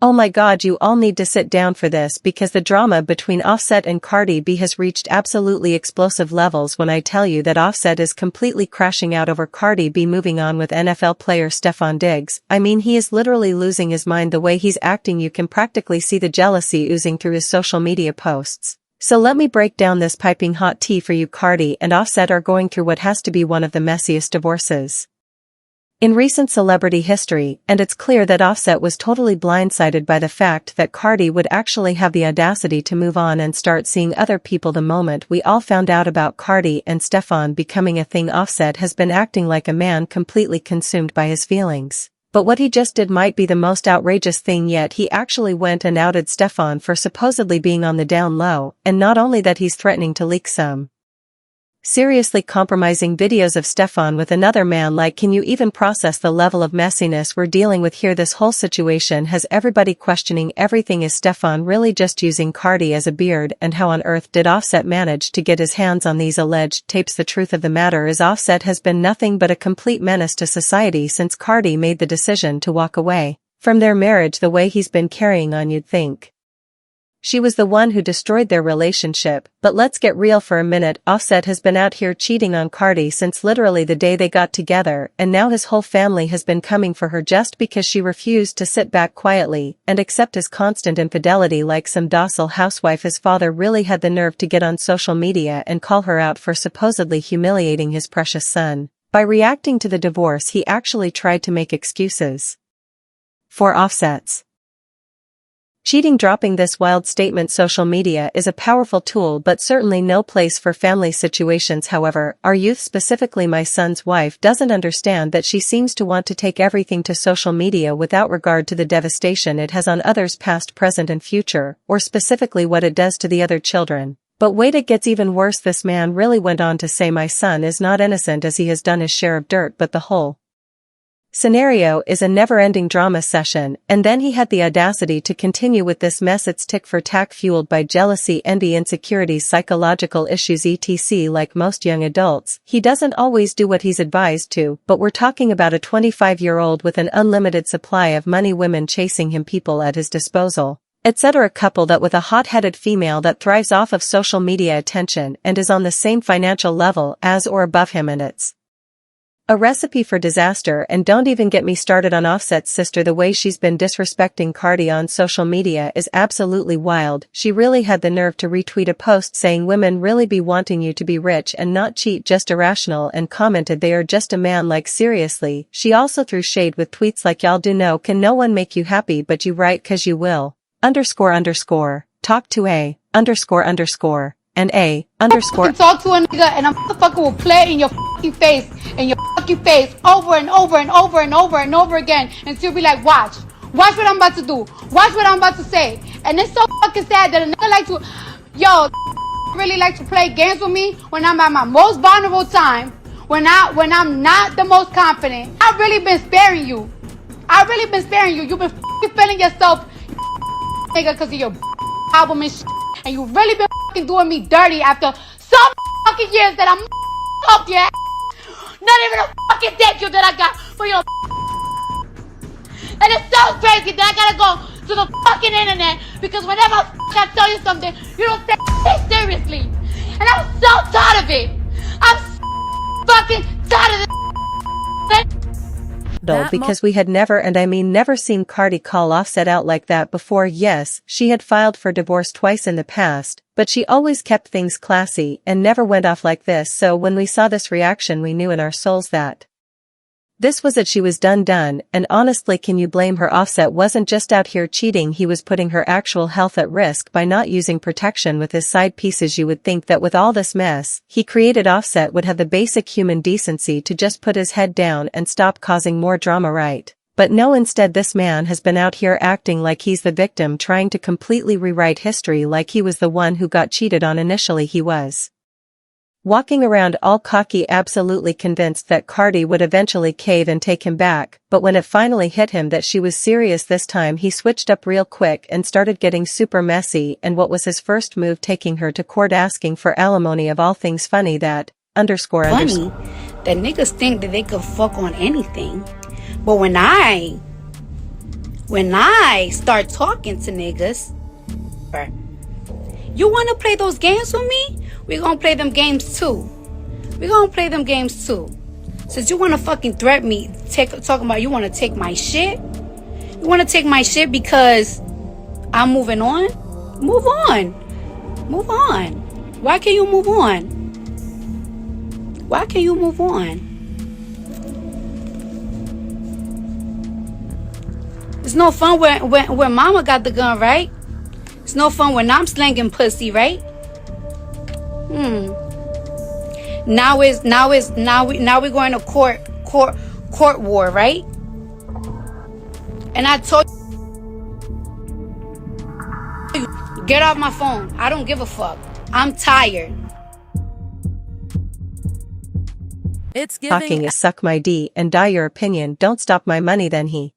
Oh my god, you all need to sit down for this because the drama between Offset and Cardi B has reached absolutely explosive levels when I tell you that Offset is completely crashing out over Cardi B moving on with NFL player Stefon Diggs. I mean, he is literally losing his mind the way he's acting. You can practically see the jealousy oozing through his social media posts. So let me break down this piping hot tea for you. Cardi and Offset are going through what has to be one of the messiest divorces in recent celebrity history, and it's clear that Offset was totally blindsided by the fact that Cardi would actually have the audacity to move on and start seeing other people. The moment we all found out about Cardi and Stefon becoming a thing, Offset has been acting like a man completely consumed by his feelings. But what he just did might be the most outrageous thing yet. He actually went and outed Stefon for supposedly being on the down low, and not only that, he's threatening to leak some seriously compromising videos of Stefon with another man. Like, can you even process the level of messiness we're dealing with here? This whole situation has everybody questioning everything. Is Stefon really just using Cardi as a beard, and how on earth did Offset manage to get his hands on these alleged tapes? The truth of the matter is Offset has been nothing but a complete menace to society since Cardi made the decision to walk away from their marriage. The way he's been carrying on, you'd think she was the one who destroyed their relationship. But let's get real for a minute. Offset has been out here cheating on Cardi since literally the day they got together, and now his whole family has been coming for her just because she refused to sit back quietly and accept his constant infidelity like some docile housewife. His father really had the nerve to get on social media and call her out for supposedly humiliating his precious son. By reacting to the divorce, he actually tried to make excuses for Offset's cheating. Dropping this wild statement: social media is a powerful tool but certainly no place for family situations. However, our youth, specifically my son's wife, doesn't understand that she seems to want to take everything to social media without regard to the devastation it has on others past, present and future, or specifically what it does to the other children. But wait, it gets even worse. This man really went on to say my son is not innocent as he has done his share of dirt, but the whole scenario is a never-ending drama session, and then he had the audacity to continue with this mess. It's tick for tack, fueled by jealousy, envy, insecurities, psychological issues, etc. Like most young adults, he doesn't always do what he's advised to, but we're talking about a 25-year-old with an unlimited supply of money, women chasing him, people at his disposal, etc. Couple that with a hot-headed female that thrives off of social media attention and is on the same financial level as or above him, and it's a recipe for disaster. And don't even get me started on Offset's sister. The way she's been disrespecting Cardi on social media is absolutely wild. She really had the nerve to retweet a post saying women really be wanting you to be rich and not cheat, just irrational, and commented they are just a man. Like, seriously. She also threw shade with tweets like, y'all do know, can no one make you happy but you, right? Cause you will. Talk to a and a talk to a nigga and a motherfucker will play in your fucking face over and over and over and over and over again until you be like, watch what I'm about to do, watch what I'm about to say. And it's so fucking sad that a nigga like to, really like to play games with me when I'm at my most vulnerable time, when I'm not the most confident. I've really been sparing you. You've been fucking feeling yourself, nigga, because of your album and shit. And you really been fucking doing me dirty after some fucking years that I'm up your ass. Not even a fucking thank you that I got for your. And it's so crazy that I gotta go to the fucking internet because whenever I tell you something, you don't take it seriously. And I'm so tired of it. I'm fucking tired of this. Because we had never, and I mean never, seen Cardi call Offset out like that before. Yes, she had filed for divorce twice in the past, but she always kept things classy and never went off like this. So when we saw this reaction, we knew in our souls that this was it. She was done. And honestly, can you blame her? Offset wasn't just out here cheating, he was putting her actual health at risk by not using protection with his side pieces. You would think that with all this mess he created, Offset would have the basic human decency to just put his head down and stop causing more drama, right? But no, instead this man has been out here acting like he's the victim, trying to completely rewrite history like he was the one who got cheated on initially. He was walking around all cocky, absolutely convinced that Cardi would eventually cave and take him back, but when it finally hit him that she was serious this time, he switched up real quick and started getting super messy. And what was his first move? Taking her to court, asking for alimony. Of all things funny, that funny that niggas think that they could fuck on anything, but when I When I start talking to niggas, you want to play those games with me? We're going to play them games too. We're going to play them games too. Since you want to fucking threaten me, talking about you want to take my shit? You want to take my shit because I'm moving on? Move on. Move on. Why can't you move on? Why can't you move on? It's no fun when mama got the gun, right? It's no fun when I'm slanging pussy, right? Now we're going to court war, right? And I told you, get off my phone. I don't give a fuck. I'm tired. It's talking is suck my D and die your opinion, don't stop my money. Then he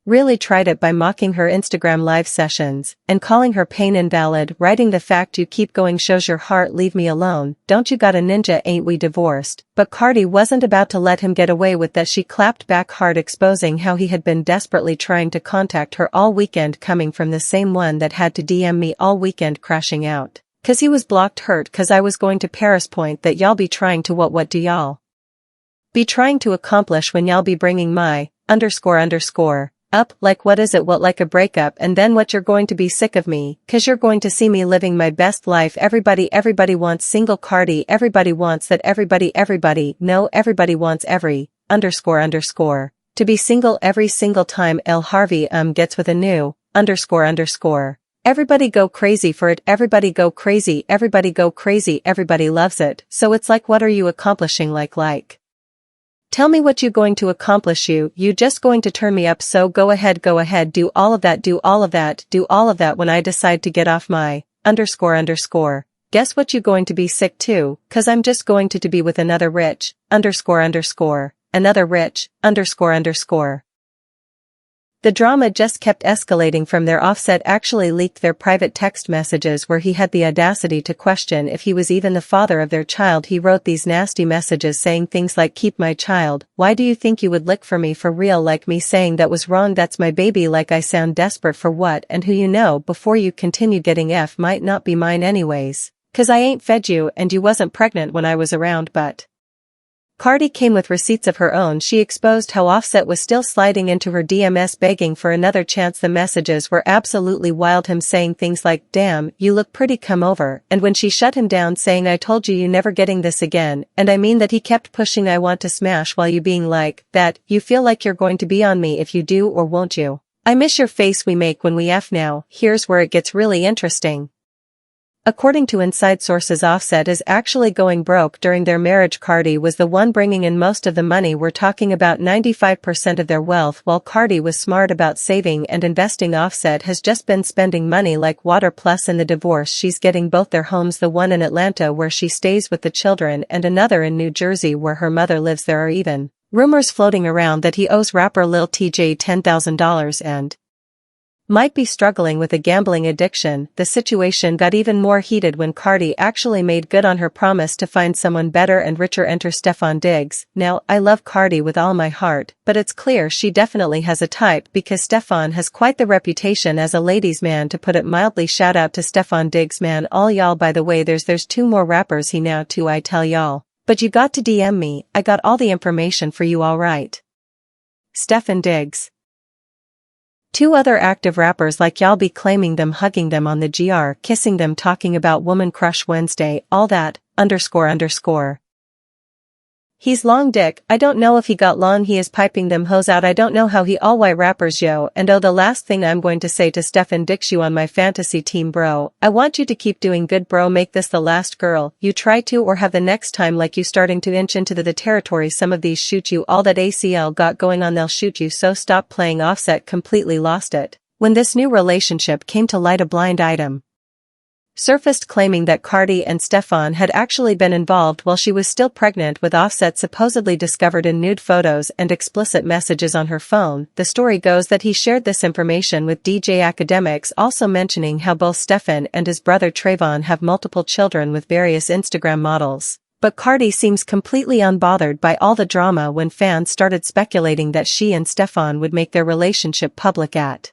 really tried it by mocking her Instagram live sessions and calling her pain invalid, writing the fact you keep going shows your heart, leave me alone, don't you got a ninja, ain't we divorced? But Caardi wasn't about to let him get away with that. She clapped back hard, exposing how he had been desperately trying to contact her all weekend, coming from the same one that had to DM me all weekend, crashing out. Cause he was blocked, hurt cause I was going to Paris, point that y'all be trying to what do y'all be trying to accomplish when y'all be bringing my __ up, like what is it, what, like a breakup, and then what, you're going to be sick of me, cause you're going to see me living my best life. Everybody wants single Caardi, everybody wants that, everybody wants every __ to be single every single time L Harvey gets with a new __ everybody go crazy for it, everybody go crazy, everybody loves it. So it's like, what are you accomplishing? Like tell me what you going to accomplish. You just going to turn me up, so go ahead, do all of that when I decide to get off my __ guess what, you going to be sick too, cause I'm just going to be with another rich __ another rich __ The drama just kept escalating from there. Offset actually leaked their private text messages where he had the audacity to question if he was even the father of their child. He wrote these nasty messages saying things like, keep my child, why do you think you would lick for me for real, like me saying that was wrong, that's my baby, like I sound desperate for what and who, you know, before you continue getting F might not be mine anyways, cause I ain't fed you and you wasn't pregnant when I was around. But Caardi came with receipts of her own. She exposed how Offset was still sliding into her DMs begging for another chance. The messages were absolutely wild, him saying things like, damn, you look pretty, come over, and when she shut him down saying, I told you never getting this again, and I mean that, he kept pushing, I want to smash, while you being like, that, you feel like you're going to be on me if you do, or won't you? I miss your face we make when we F. Now, here's where it gets really interesting. According to inside sources, Offset is actually going broke during their marriage. Caardi was the one bringing in most of the money. We're talking about 95% of their wealth, while Caardi was smart about saving and investing. Offset has just been spending money like water. Plus in the divorce she's getting both their homes, the one in Atlanta where she stays with the children and another in New Jersey where her mother lives. There are even rumors floating around that he owes rapper Lil TJ $10,000 and might be struggling with a gambling addiction. The situation got even more heated when Caardi actually made good on her promise to find someone better and richer. Enter Stefon Diggs. Now, I love Caardi with all my heart, but it's clear she definitely has a type because Stefon has quite the reputation as a ladies' man, to put it mildly. Shout out to Stefon Diggs, man. All y'all, by the way, there's 2 more rappers he now too, I tell y'all. But you got to DM me, I got all the information for you, alright. Stefon Diggs. 2 other active rappers like y'all be claiming them, hugging them on the GR, kissing them, talking about woman crush Wednesday, all that, __. He's long dick, I don't know if he got long, he is piping them hoes out, I don't know how he all white rappers, yo. And oh, the last thing I'm going to say to Stefon Diggs, you on my fantasy team, bro, I want you to keep doing good, bro, make this the last girl you try to or have the next time like you starting to inch into the territory. Some of these shoot you, all that ACL got going on they'll shoot you, so stop playing. Offset completely lost it when this new relationship came to light. A blind item surfaced claiming that Caardi and Stefon had actually been involved while she was still pregnant with Offset, supposedly discovered in nude photos and explicit messages on her phone. The story goes that he shared this information with DJ Academics, also mentioning how both Stefon and his brother Trayvon have multiple children with various Instagram models. But Caardi seems completely unbothered by all the drama when fans started speculating that she and Stefon would make their relationship public at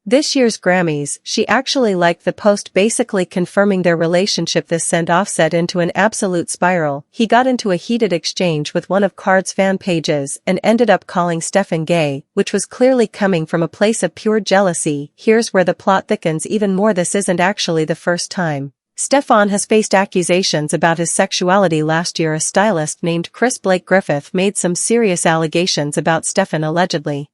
this year's Grammys. She actually liked the post basically confirming their relationship. This sent Offset into an absolute spiral. He got into a heated exchange with one of Caardi's fan pages and ended up calling Stefon gay, which was clearly coming from a place of pure jealousy. Here's where the plot thickens even more. This isn't actually the first time Stefon has faced accusations about his sexuality. Last year, a stylist named Chris Blake Griffith made some serious allegations about Stefon allegedly.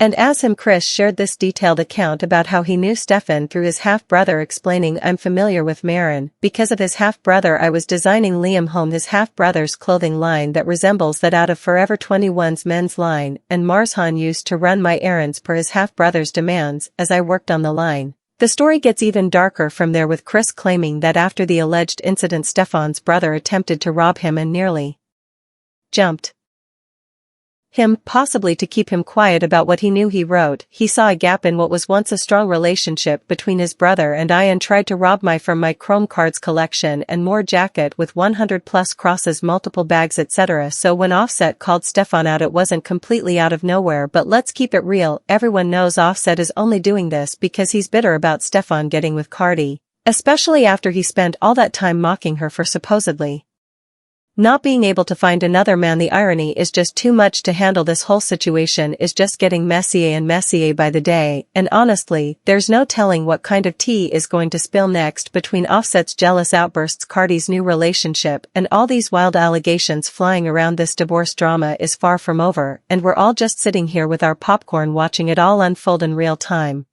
And as him, Chris shared this detailed account about how he knew Stefon through his half-brother, explaining, "I'm familiar with Marin. Because of his half-brother I was designing Liam Home, his half-brother's clothing line that resembles that out of Forever 21's men's line, and Marshan used to run my errands per his half-brother's demands as I worked on the line." The story gets even darker from there, with Chris claiming that after the alleged incident Stefon's brother attempted to rob him and nearly jumped him, possibly to keep him quiet about what he knew. He wrote, "He saw a gap in what was once a strong relationship between his brother and I and tried to rob my from my chrome cards collection and more jacket with 100 plus crosses, multiple bags, etc." So when Offset called Stefon out, it wasn't completely out of nowhere. But let's keep it real, everyone knows Offset is only doing this because he's bitter about Stefon getting with Caardi, especially after he spent all that time mocking her for supposedly not being able to find another man. The irony is just too much to handle. This whole situation is just getting messier and messier by the day, and honestly, there's no telling what kind of tea is going to spill next between Offset's jealous outbursts, Caardi's new relationship, and all these wild allegations flying around. This divorce drama is far from over, and we're all just sitting here with our popcorn watching it all unfold in real time.